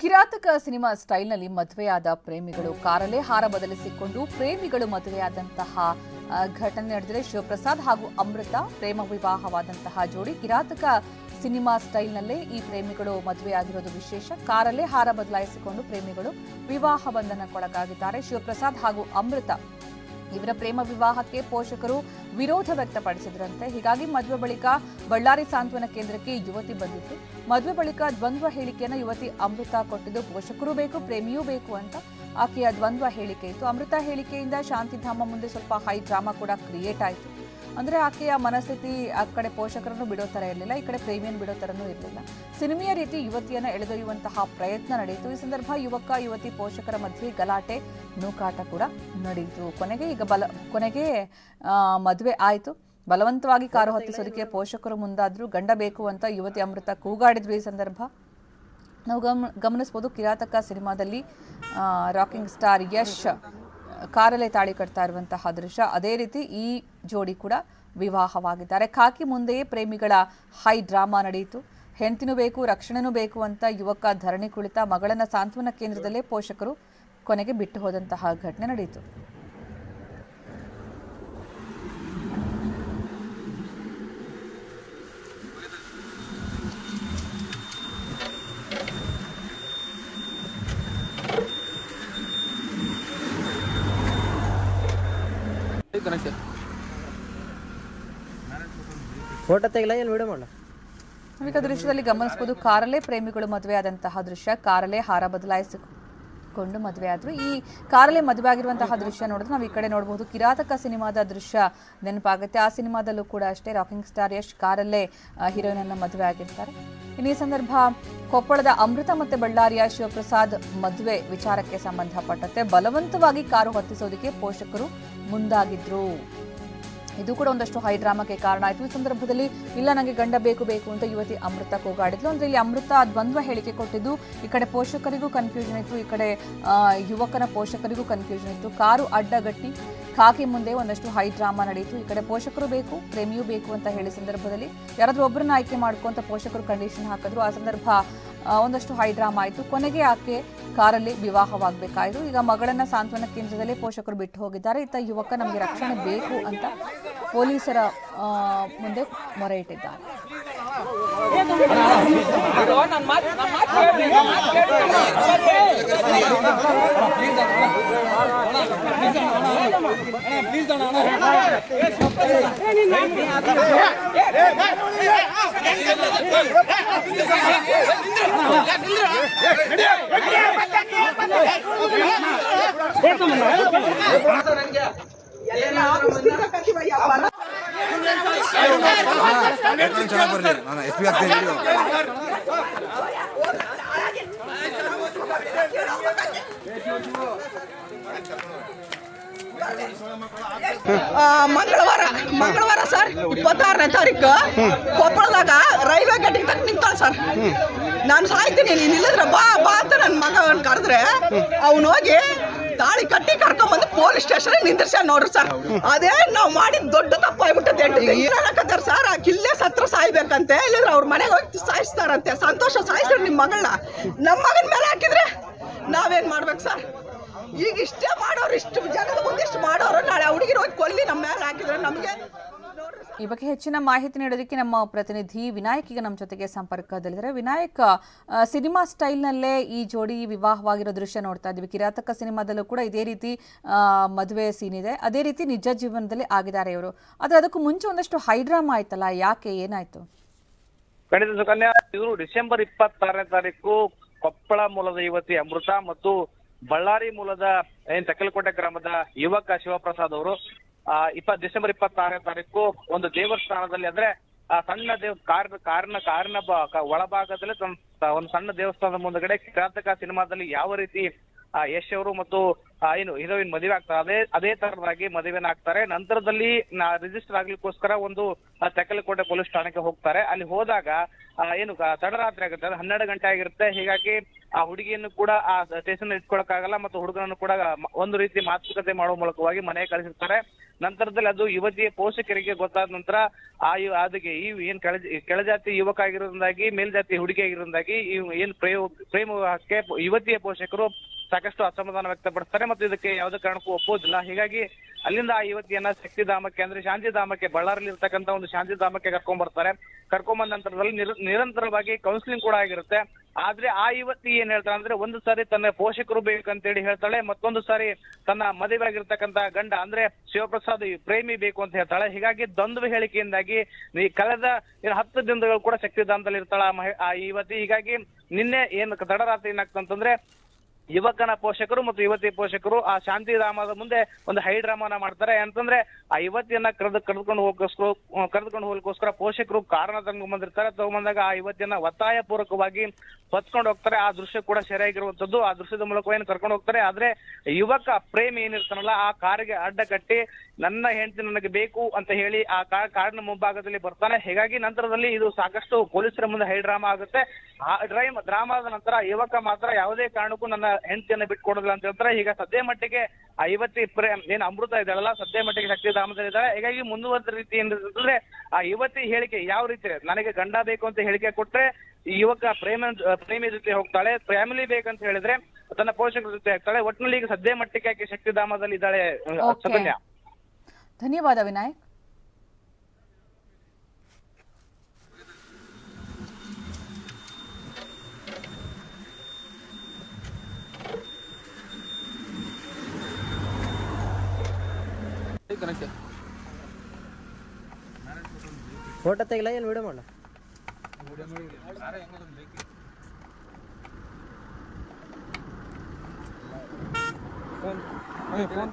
Kirataka cinema ಸ್ಟೈಲ್ನಲ್ಲಿ ಮದುವೆಯಾದ ಪ್ರೇಮಿಗಳು ಕಾರಲ್ಲೇ ಹಾರ ಬದಲಿಸಿಕೊಂಡು ಪ್ರೇಮಿಗಳು ಮದುವೆಯಾದಂತಹ ಘಟನೆ ನಡೆದಿದೆ. ಶಿವಪ್ರಸಾದ್ ಹಾಗೂ ಅಮೃತ ಪ್ರೇಮ ವಿವಾಹವಾದಂತಹ ಜೋಡಿ. ಕಿರಾತಕ ಸಿನಿಮಾ ಸ್ಟೈಲ್ನಲ್ಲೇ ಈ ಪ್ರೇಮಿಗಳು ಮದುವೆಯಾಗಿರೋದು ವಿಶೇಷ. ಕಾರಲ್ಲೇ ಹಾರ ಬದಲಾಯಿಸಿಕೊಂಡು ಪ್ರೇಮಿಗಳು ವಿವಾಹ ಬಂಧನಕ್ಕೊಳಗಾಗಿದ್ದಾರೆ. ಶಿವಪ್ರಸಾದ್ ಹಾಗೂ ಅಮೃತ ಇವರ ಪ್ರೇಮ ವಿವಾಹಕ್ಕೆ ಪೋಷಕರು ವಿರೋಧ ವ್ಯಕ್ತಪಡಿಸಿದ್ರಂತೆ. ಹೀಗಾಗಿ ಮದುವೆ ಬಳಿಕ ಬಳ್ಳಾರಿ ಸಾಂತ್ವನ ಕೇಂದ್ರಕ್ಕೆ ಯುವತಿ ಬಂದಿತ್ತು. ಮದುವೆ ಬಳಿಕ ದ್ವಂದ್ವ ಹೇಳಿಕೆಯನ್ನು ಯುವತಿ ಅಮೃತ ಕೊಟ್ಟಿದ್ದು, ಪೋಷಕರು ಬೇಕು ಪ್ರೇಮಿಯೂ ಬೇಕು ಅಂತ ಆಕೆಯ ದ್ವಂದ್ವ ಹೇಳಿಕೆ ಇತ್ತು. ಅಮೃತ ಹೇಳಿಕೆಯಿಂದ ಶಾಂತಿಧಾಮ ಮುಂದೆ ಸ್ವಲ್ಪ ಹೈ ಡ್ರಾಮಾ ಕೂಡ ಕ್ರಿಯೇಟ್ ಆಯಿತು. ಅಂದರೆ ಆಕೆಯ ಮನಸ್ಥಿತಿ ಆ ಕಡೆ ಪೋಷಕರನ್ನು ಬಿಡೋ ಥರ ಇರಲಿಲ್ಲ, ಈ ಕಡೆ ಪ್ರೇಮಿಯನ್ನು ಬಿಡೋ ಥರನೂ ಇರಲಿಲ್ಲ. ಸಿನಿಮೆಯ ರೀತಿ ಯುವತಿಯನ್ನು ಎಳೆದೊಯ್ಯುವಂತಹ ಪ್ರಯತ್ನ ನಡೆಯಿತು. ಈ ಸಂದರ್ಭ ಯುವಕ ಯುವತಿ ಪೋಷಕರ ಮಧ್ಯೆ ಗಲಾಟೆ ನೂಕಾಟ ಕೂಡ ನಡೆಯಿತು. ಕೊನೆಗೆ ಮದುವೆ ಆಯಿತು. ಬಲವಂತವಾಗಿ ಕಾರು ಹತ್ತಿಸೋದಕ್ಕೆ ಪೋಷಕರು ಮುಂದಾದ್ರು. ಗಂಡ ಬೇಕು ಅಂತ ಯುವತಿ ಅಮೃತ ಕೂಗಾಡಿದ್ರು. ಈ ಸಂದರ್ಭ ನಾವು ಗಮನಿಸಬಹುದು. ಕಿರಾತಕ ಸಿನಿಮಾದಲ್ಲಿ ರಾಕಿಂಗ್ ಸ್ಟಾರ್ ಯಶ್ ಕಾರಲ್ಲೇ ತಾಳಿ ಕಟ್ತಾ ಇರುವಂತಹ ದೃಶ್ಯ. ಅದೇ ರೀತಿ ಈ ಜೋಡಿ ಕೂಡ ವಿವಾಹವಾಗಿದ್ದಾರೆ. ಖಾಕಿ ಮುಂದೆಯೇ ಪ್ರೇಮಿಗಳ ಹೈ ಡ್ರಾಮಾ ನಡೆಯಿತು. ಹೆಂಡತಿನೂ ಬೇಕು ರಕ್ಷಣೆನೂ ಬೇಕು ಅಂತ ಯುವಕ ಧರಣಿ ಕುಳಿತ. ಮಗಳನ್ನ ಸಾಂತ್ವನ ಕೇಂದ್ರದಲ್ಲೇ ಪೋಷಕರು ಕೊನೆಗೆ ಬಿಟ್ಟು ಹೋದಂತಹ ಘಟನೆ ನಡೆಯಿತು. ಫೋಟೋ ತೆಗಿಲ್ಲ, ಏನು ವಿಡಿಯೋ ಮಾಡಲ್ಲ. ಈಗ ದೃಶ್ಯದಲ್ಲಿ ಗಮನಿಸಬಹುದು. ಕಾರಲ್ಲೇ ಪ್ರೇಮಿಗಳು ಮದುವೆಯಾದಂತಹ ದೃಶ್ಯ. ಕಾರಲ್ಲೇ ಹಾರ ಬದಲಾಯಿಸಿಕೊಂಡು ಮದುವೆ ಆದ್ರು. ಈ ಕಾರಲ್ಲೇ ಮದುವೆ ಆಗಿರುವಂತಹ ದೃಶ್ಯ ನೋಡಿದ್ರೆ ನಾವು ಈ ಕಡೆ ನೋಡಬಹುದು. ಕಿರಾತಕ ಸಿನಿಮಾದ ದೃಶ್ಯ ನೆನಪಾಗುತ್ತೆ. ಆ ಸಿನಿಮಾದಲ್ಲೂ ಕೂಡ ಅಷ್ಟೇ ರಾಕಿಂಗ್ ಸ್ಟಾರ್ ಯಶ್ ಕಾರಲ್ಲೇ ಹೀರೋಯಿನ್ ಅನ್ನ ಮದುವೆ ಆಗಿರ್ತಾರೆ. ಇನ್ನು ಈ ಸಂದರ್ಭ ಕೊಪ್ಪಳದ ಅಮೃತ ಮತ್ತೆ ಬಳ್ಳಾರಿಯ ಶಿವಪ್ರಸಾದ್ ಮದುವೆ ವಿಚಾರಕ್ಕೆ ಸಂಬಂಧಪಟ್ಟಂತೆ ಬಲವಂತವಾಗಿ ಕಾರು ಹತ್ತಿಸೋದಕ್ಕೆ ಪೋಷಕರು ಮುಂದಾಗಿದ್ರು. ಇದು ಕೂಡ ಒಂದಷ್ಟು ಹೈ ಡ್ರಾಮಾಕ್ಕೆ ಕಾರಣ ಆಯಿತು. ಈ ಸಂದರ್ಭದಲ್ಲಿ ಇಲ್ಲ ನನಗೆ ಗಂಡ ಬೇಕು ಬೇಕು ಅಂತ ಯುವತಿ ಅಮೃತ ಕೂಗಾಡಿದ್ಲು. ಅಂದ್ರೆ ಇಲ್ಲಿ ಅಮೃತ ದ್ವಂದ್ವ ಹೇಳಿಕೆ ಕೊಟ್ಟಿದ್ದು. ಈ ಕಡೆ ಪೋಷಕರಿಗೂ ಕನ್ಫ್ಯೂಷನ್ ಇತ್ತು, ಈ ಕಡೆ ಯುವಕನ ಪೋಷಕರಿಗೂ ಕನ್ಫ್ಯೂಷನ್ ಇತ್ತು. ಕಾರು ಅಡ್ಡಗಟ್ಟಿ ಖಾಕಿ ಮುಂದೆ ಒಂದಷ್ಟು ಹೈ ಡ್ರಾಮಾ ನಡೆಯಿತು. ಈ ಕಡೆ ಪೋಷಕರು ಬೇಕು ಪ್ರೇಮಿಯೂ ಬೇಕು ಅಂತ ಹೇಳಿ ಸಂದರ್ಭದಲ್ಲಿ ಯಾರಾದ್ರೂ ಒಬ್ಬರನ್ನ ಆಯ್ಕೆ ಮಾಡ್ಕೊಂತ ಪೋಷಕರು ಕಂಡೀಷನ್ ಹಾಕಿದ್ರು. ಆ ಸಂದರ್ಭ ಒಂದಷ್ಟು ಹೈ ಡ್ರಾಮಾ ಆಯಿತು. ಕೊನೆಗೆ ಆಕೆ ಕಾರಲ್ಲಿ ವಿವಾಹವಾಗಬೇಕಾಯಿತು. ಈಗ ಮಗಳನ್ನ ಸಾಂತ್ವನ ಕೇಂದ್ರದಲ್ಲೇ ಪೋಷಕರು ಬಿಟ್ಟು ಹೋಗಿದ್ದಾರೆ. ಇತ್ತ ಯುವಕ ನಮಗೆ ರಕ್ಷಣೆ ಬೇಕು ಅಂತ ಪೊಲೀಸರ ಮುಂದೆ ಮೊರೆ ಇಟ್ಟಿದ್ದಾರೆ. ಮಂಗಳವಾರ ಸರ್ 26ನೇ ತಾರೀಕು ಕೊಪ್ಪಳದಾಗ ರೈಲ್ವೆ ಗೇಟಿಗೆ ತಕ್ಕ ನಿಂತಾಳ ಸರ್. ನಾನು ಸಾಯ್ತೀನಿ, ನೀನು ಇಲ್ಲದ್ರೆ ಬಾ ಬಾ ಅಂತ ನನ್ನ ಮಗನ ಕರೆದ್ರೆ ಅವನು ಹೋಗಿ ತಾಳಿ ಕಟ್ಟಿ ಕರ್ಕೊಂಡ್ಬಂದು ಪೊಲೀಸ್ ಸ್ಟೇಷನ್ ನಿಂದಿರ್ಸ ನೋಡ್ರಿ ಸರ್. ಅದೇ ನಾವು ಮಾಡಿದ ದೊಡ್ಡ ತಪ್ಪಾಗ್ಬಿಟ್ಟದೆ. ಏನಕ್ಕಂತಾರೆ ಸರ್, ಆ ಕಿಲ್ಲೆ ಸತ್ರ ಸಾಯ್ಬೇಕಂತೆ, ಇಲ್ಲಿದ್ರೆ ಅವ್ರ ಮನೆಗೆ ಹೋಗಿ ಸಾಯಿಸ್ತಾರಂತೆ. ಸಂತೋಷ ಸಾಯಿಸ್ರಿ ನಿಮ್ಮ ಮಗಳನ್ನ. ನಮ್ಮ ಮಗನ ಮೇಲೆ ಹಾಕಿದ್ರೆ ನಾವೇನ್ ಮಾಡ್ಬೇಕು ಸರ್? ಈಗ ಇಷ್ಟೇ ಮಾಡೋರು, ಇಷ್ಟು ಜನದ ಮುಂದೆ ಇಷ್ಟು ಮಾಡೋರು, ನಾಳೆ ಹುಡುಗಿರು ಹೋಗಿ ಕೊಲ್ಲಿ ನಮ್ಮ ಮೇಲೆ ಹಾಕಿದ್ರೆ ನಮಗೆ. ಈ ಬಗ್ಗೆ ಹೆಚ್ಚಿನ ಮಾಹಿತಿ ನೀಡೋದಕ್ಕೆ ನಮ್ಮ ಪ್ರತಿನಿಧಿ ವಿನಾಯಕ್ ಈಗ ನಮ್ಮ ಜೊತೆಗೆ ಸಂಪರ್ಕದಲ್ಲಿದ್ದಾರೆ. ವಿನಾಯಕ್, ಸಿನಿಮಾ ಸ್ಟೈಲ್ನಲ್ಲೇ ಈ ಜೋಡಿ ವಿವಾಹವಾಗಿರೋ ದೃಶ್ಯ ನೋಡ್ತಾ ಇದ್ವಿ. ಕಿರಾತಕ ಸಿನಿಮಾದಲ್ಲೂ ಕೂಡ ಇದೇ ರೀತಿ ಮದುವೆ ಸೀನ್ ಇದೆ. ಅದೇ ರೀತಿ ನಿಜ ಜೀವನದಲ್ಲಿ ಆಗಿದ್ದಾರೆ ಇವರು. ಆದರೆ ಅದಕ್ಕೂ ಮುಂಚೆ ಒಂದಷ್ಟು ಹೈ ಡ್ರಾಮಾ ಆಯ್ತಲ್ಲ, ಯಾಕೆ, ಏನಾಯ್ತು? ಖಂಡಿತ ಸುಕನ್ಯಾ, ಇವರು ಡಿಸೆಂಬರ್ 26ನೇ ತಾರೀಕು ಕೊಪ್ಪಳ ಮೂಲದ ಯುವತಿ ಅಮೃತ ಮತ್ತು ಬಳ್ಳಾರಿ ಮೂಲದ ತಕ್ಕಲಕೋಟೆ ಗ್ರಾಮದ ಯುವಕ ಶಿವಪ್ರಸಾದ್ ಅವರು ಡಿಸೆಂಬರ್ 26ನೇ ತಾರೀಕು ಒಂದು ದೇವಸ್ಥಾನದಲ್ಲಿ, ಅಂದ್ರೆ ಸಣ್ಣ ಕಾರಿನ ಒಳಭಾಗದಲ್ಲಿ ಒಂದು ಸಣ್ಣ ದೇವಸ್ಥಾನದ ಮುಂದಗಡೆ ಕಿರಾತಕ ಸಿನಿಮಾದಲ್ಲಿ ಯಾವ ರೀತಿ ಯಶ್ ಅವರು ಮತ್ತು ಏನು ಹೀರೋಯಿನ್ ಮದುವೆ ಆಗ್ತಾರೆ, ಅದೇ ತರದಾಗಿ ಮದುವೆನ ಆಗ್ತಾರೆ. ನಂತರದಲ್ಲಿ ರಿಜಿಸ್ಟರ್ ಆಗ್ಲಿಕ್ಕೋಸ್ಕರ ಒಂದು ತೆಕ್ಕಲಕೋಟೆ ಪೊಲೀಸ್ ಠಾಣೆಗೆ ಹೋಗ್ತಾರೆ. ಅಲ್ಲಿ ಹೋದಾಗ ಏನು ತಡರಾತ್ರಿ ಆಗುತ್ತೆ, ಅದು 12 ಗಂಟೆ ಆಗಿರುತ್ತೆ. ಹೀಗಾಗಿ ಆ ಹುಡುಗಿಯನ್ನು ಕೂಡ ಆ ಸ್ಟೇಷನ್ ಇಟ್ಕೊಳಕ್ಕಾಗಲ್ಲ ಮತ್ತು ಹುಡುಗನನ್ನು ಕೂಡ ಒಂದು ರೀತಿ ಮಾತುಕತೆ ಮಾಡುವ ಮೂಲಕವಾಗಿ ಮನೆಗೆ ಕಳಿಸಿರ್ತಾರೆ. ನಂತರದಲ್ಲಿ ಅದು ಯುವತಿಯ ಪೋಷಕರಿಗೆ ಗೊತ್ತಾದ ನಂತರ ಅದಕ್ಕೆ ಈ ಏನ್ ಕೆಳಜಾತಿ ಯುವಕ ಆಗಿರೋದ್ರಿಂದಾಗಿ ಮೇಲ್ಜಾತಿ ಹುಡುಗಿ ಆಗಿರೋದ್ರಿಂದಾಗಿ ಏನ್ ಪ್ರೇಮ ವಿವಾಹಕ್ಕೆ ಯುವತಿಯ ಪೋಷಕರು ಸಾಕಷ್ಟು ಅಸಮಾಧಾನ ವ್ಯಕ್ತಪಡಿಸ್ತಾರೆ ಮತ್ತು ಇದಕ್ಕೆ ಯಾವುದೇ ಕಾರಣಕ್ಕೂ ಒಪ್ಪೋದಿಲ್ಲ. ಹೀಗಾಗಿ ಅಲ್ಲಿಂದ ಆ ಯುವತಿಯನ್ನ ಶಕ್ತಿಧಾಮಕ್ಕೆ ಅಂದ್ರೆ ಶಾಂತಿಧಾಮಕ್ಕೆ, ಬಳ್ಳಾರಿಯಲ್ಲಿ ಇರ್ತಕ್ಕಂಥ ಒಂದು ಶಾಂತಿಧಾಮಕ್ಕೆ ಕರ್ಕೊಂಡ್ಬರ್ತಾರೆ. ಕರ್ಕೊಂಡ್ಬಂದ ನಂತರದಲ್ಲಿ ನಿರಂತರವಾಗಿ ಕೌನ್ಸಿಲಿಂಗ್ ಕೂಡ ಆಗಿರುತ್ತೆ. ಆದ್ರೆ ಆ ಯುವತಿ ಏನ್ ಹೇಳ್ತಾಳೆ ಅಂದ್ರೆ, ಒಂದು ಸಾರಿ ತನ್ನ ಪೋಷಕರು ಬೇಕಂತೇಳಿ ಹೇಳ್ತಾಳೆ, ಮತ್ತೊಂದು ಸಾರಿ ತನ್ನ ಮದುವೆ ಆಗಿರ್ತಕ್ಕಂಥ ಗಂಡ ಅಂದ್ರೆ ಶಿವಪ್ರಸಾದ್ ಪ್ರೇಮಿ ಬೇಕು ಅಂತ ಹೇಳ್ತಾಳೆ. ಹೀಗಾಗಿ ದ್ವಂದ್ವ ಹೇಳಿಕೆಯಿಂದಾಗಿ ಕಳೆದ 10 ದಿನಗಳು ಕೂಡ ಶಕ್ತಿಧಾಮದಲ್ಲಿ ಇರ್ತಾಳ ಆ ಯುವತಿ. ಹೀಗಾಗಿ ನಿನ್ನೆ ಏನು ತಡರಾತ್ರಿ ಏನಾಗ್ತಂತಂದ್ರೆ ಯುವಕನ ಪೋಷಕರು ಮತ್ತು ಯುವತಿ ಪೋಷಕರು ಆ ಶಾಂತಿಧಾಮದ ಮುಂದೆ ಒಂದು ಹೈ ಡ್ರಾಮಾನ ಮಾಡ್ತಾರೆ. ಅಂತಂದ್ರೆ ಆ ಯುವತಿಯನ್ನ ಕರೆದುಕೊಂಡು ಹೋಗೋಸ್ಕರ ಪೋಷಕರು ಕಾರಣ ತಗೊಂಡ್ಬಂದಿರ್ತಾರೆ. ತಗೊಂಬಂದಾಗ ಆ ಯುವತಿಯನ್ನ ಒತ್ತಾಯ ಪೂರ್ವಕವಾಗಿ ಹೊತ್ಕೊಂಡು ಹೋಗ್ತಾರೆ. ಆ ದೃಶ್ಯ ಕೂಡ ಸೆರೆಯಾಗಿರುವಂತದ್ದು. ಆ ದೃಶ್ಯದ ಮೂಲಕ ಏನು ಕರ್ಕೊಂಡು ಹೋಗ್ತಾರೆ. ಆದ್ರೆ ಯುವಕ ಪ್ರೇಮಿ ಏನಿರ್ತಾನಲ್ಲ ಆ ಕಾರಿಗೆ ಅಡ್ಡ ಕಟ್ಟಿ ನನ್ನ ಹೆಂಡತಿ ನನಗೆ ಬೇಕು ಅಂತ ಹೇಳಿ ಆ ಕಾರಿನ ಮುಂಭಾಗದಲ್ಲಿ ಬರ್ತಾನೆ. ಹೀಗಾಗಿ ನಂತರದಲ್ಲಿ ಇದು ಸಾಕಷ್ಟು ಪೊಲೀಸರ ಮುಂದೆ ಹೈ ಡ್ರಾಮಾ ಆಗುತ್ತೆ. ಆ ಡ್ರಾಮಾದ ನಂತರ ಯುವಕ ಮಾತ್ರ ಯಾವುದೇ ಕಾರಣಕ್ಕೂ ನನ್ನ ಹೆಂಡತಿಯನ್ನ ಬಿಟ್ಕೊಡೋದಿಲ್ಲ ಅಂತ ಹೇಳ್ತಾರೆ. ಈಗ ಸದ್ಯ ಮಟ್ಟಿಗೆ ಆ ಯುವತಿ ಏನ್ ಅಮೃತ ಇದ್ದಾಳಲ್ಲ, ಸದ್ಯ ಮಟ್ಟಿಗೆ ಶಕ್ತಿಧಾಮದಲ್ಲಿ ಇದ್ದಾಳೆ. ಹೀಗಾಗಿ ಮುಂದುವರೆದ ರೀತಿ ಏನಿರ್ತಂದ್ರೆ ಆ ಯುವತಿ ಹೇಳಿಕೆ ಯಾವ ರೀತಿ ನನಗೆ ಗಂಡ ಬೇಕು ಅಂತ ಹೇಳಿಕೆ ಕೊಟ್ರೆ ಯುವಕ ಪ್ರೇಮಿ ಜೊತೆ ಹೋಗ್ತಾಳೆ, ಫ್ಯಾಮಿಲಿ ಬೇಕಂತ ಹೇಳಿದ್ರೆ ತನ್ನ ಪೋಷಕರ ಜೊತೆ ಹೋಗ್ತಾಳೆ. ಒಟ್ಟಿನಲ್ಲಿ ಈಗ ಸದ್ಯ ಮಟ್ಟಿಗೆ ಆಕೆ ಶಕ್ತಿಧಾಮದಲ್ಲಿ ಇದ್ದಾಳೆ. ಸುಕನ್ಯಾ, ಧನ್ಯವಾದ ವಿನಾಯಕ್. ಫೋಟೋ ತೆಗಿಲ್ಲ, ಏನು ವಿಡಿಯೋ ಮಾಡಲ್ಲ. ಫೋನ್